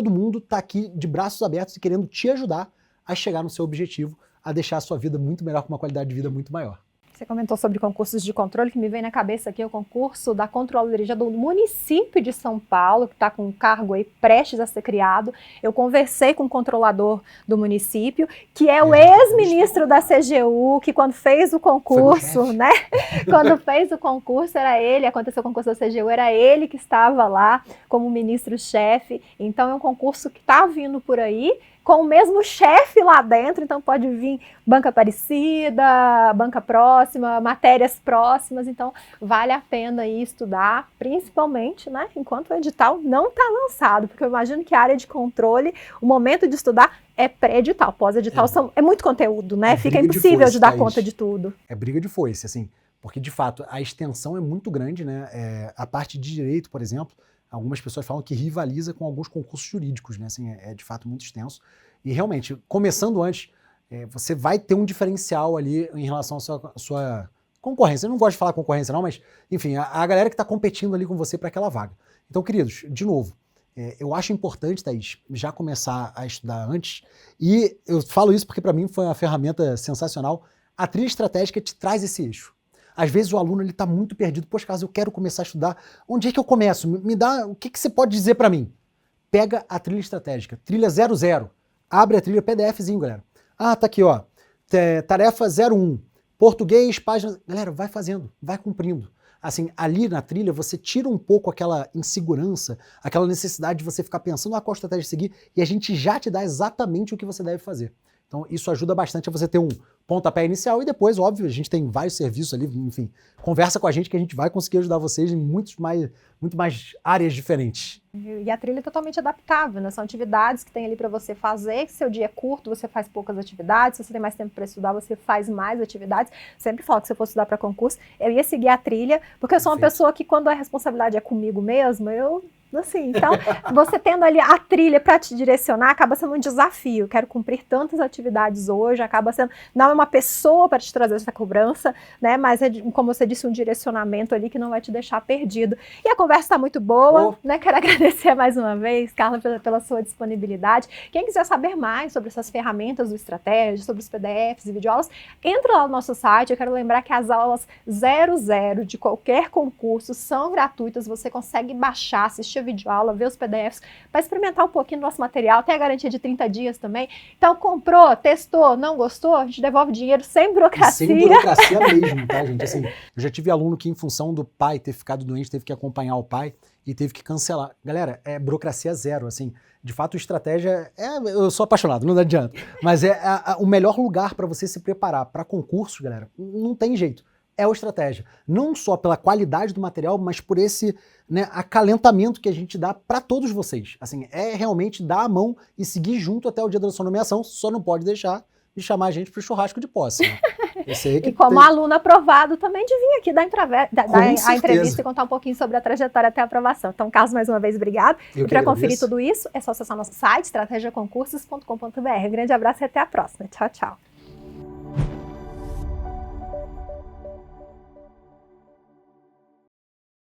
mundo tá aqui de braços abertos e querendo te ajudar a chegar no seu objetivo, a deixar a sua vida muito melhor, com uma qualidade de vida muito maior. Você comentou sobre concursos de controle, que me vem na cabeça aqui o concurso da Controladoria do município de São Paulo, que está com um cargo aí prestes a ser criado. Eu conversei com o controlador do município, que é o ex-ministro da CGU, que quando fez o concurso, né? Quando fez o concurso era ele, aconteceu o concurso da CGU, era ele que estava lá como ministro-chefe. Então é um concurso que está vindo por aí, com o mesmo chefe lá dentro, então pode vir banca parecida, banca próxima, matérias próximas, então vale a pena aí estudar, principalmente, né, enquanto o edital não está lançado, porque eu imagino que a área de controle, o momento de estudar é pré-edital, pós-edital é muito conteúdo, né, fica impossível de dar conta de tudo. É briga de foice, assim, porque de fato a extensão é muito grande, né, a parte de direito, por exemplo, algumas pessoas falam que rivaliza com alguns concursos jurídicos, né? Assim, é de fato muito extenso. E realmente, começando antes, você vai ter um diferencial ali em relação à sua concorrência. Eu não gosto de falar concorrência não, mas enfim, a galera que está competindo ali com você para aquela vaga. Então, queridos, de novo, eu acho importante, Thaís, já começar a estudar antes. E eu falo isso porque para mim foi uma ferramenta sensacional. A trilha estratégica te traz esse eixo. Às vezes o aluno está muito perdido. Poxa, caso eu quero começar a estudar, onde é que eu começo? Me dá, o que você pode dizer para mim? Pega a trilha estratégica, trilha 00, abre a trilha PDFzinho, galera. Ah, tá aqui, ó, tarefa 01, português, página... Galera, vai fazendo, vai cumprindo. Assim, ali na trilha você tira um pouco aquela insegurança, aquela necessidade de você ficar pensando qual estratégia seguir, e a gente já te dá exatamente o que você deve fazer. Então isso ajuda bastante a você ter um pontapé inicial e depois, óbvio, a gente tem vários serviços ali, enfim, conversa com a gente que a gente vai conseguir ajudar vocês em muito mais áreas diferentes. E a trilha é totalmente adaptável, né? São atividades que tem ali para você fazer, que seu dia é curto, você faz poucas atividades, se você tem mais tempo para estudar, você faz mais atividades. Sempre falo que se eu fosse estudar para concurso, eu ia seguir a trilha, porque eu sou uma pessoa que quando a responsabilidade é comigo mesma, assim, então, você tendo ali a trilha para te direcionar, acaba sendo um desafio. Quero cumprir tantas atividades hoje, acaba sendo, não é uma pessoa para te trazer essa cobrança, né? Mas é, como você disse, um direcionamento ali que não vai te deixar perdido. E a conversa está muito boa, né? Quero agradecer mais uma vez, Carla, pela sua disponibilidade. Quem quiser saber mais sobre essas ferramentas do Estratégia, sobre os PDFs e videoaulas, entra lá no nosso site. Eu quero lembrar que as aulas 00 de qualquer concurso são gratuitas, você consegue baixar, assistir a videoaula, ver os PDFs, para experimentar um pouquinho do nosso material, tem a garantia de 30 dias também. Então, comprou, testou, não gostou, a gente devolve dinheiro sem burocracia. Sem burocracia mesmo, tá, gente? Assim, eu já tive aluno que, em função do pai ter ficado doente, teve que acompanhar o pai e teve que cancelar. Galera, é burocracia zero, assim. De fato, estratégia eu sou apaixonado, não adianta. Mas o melhor lugar para você se preparar para concurso, galera, não tem jeito. É o Estratégia. Não só pela qualidade do material, mas por esse, né, acalentamento que a gente dá para todos vocês. Assim, é realmente dar a mão e seguir junto até o dia da sua nomeação, só não pode deixar de chamar a gente para o churrasco de posse. Né? E como aluno aprovado, também de vir aqui dar a entrevista e contar um pouquinho sobre a trajetória até a aprovação. Então, Carlos, mais uma vez, obrigado. E para conferir tudo isso, é só acessar nosso site, estrategiaconcursos.com.br. Um grande abraço e até a próxima. Tchau, tchau.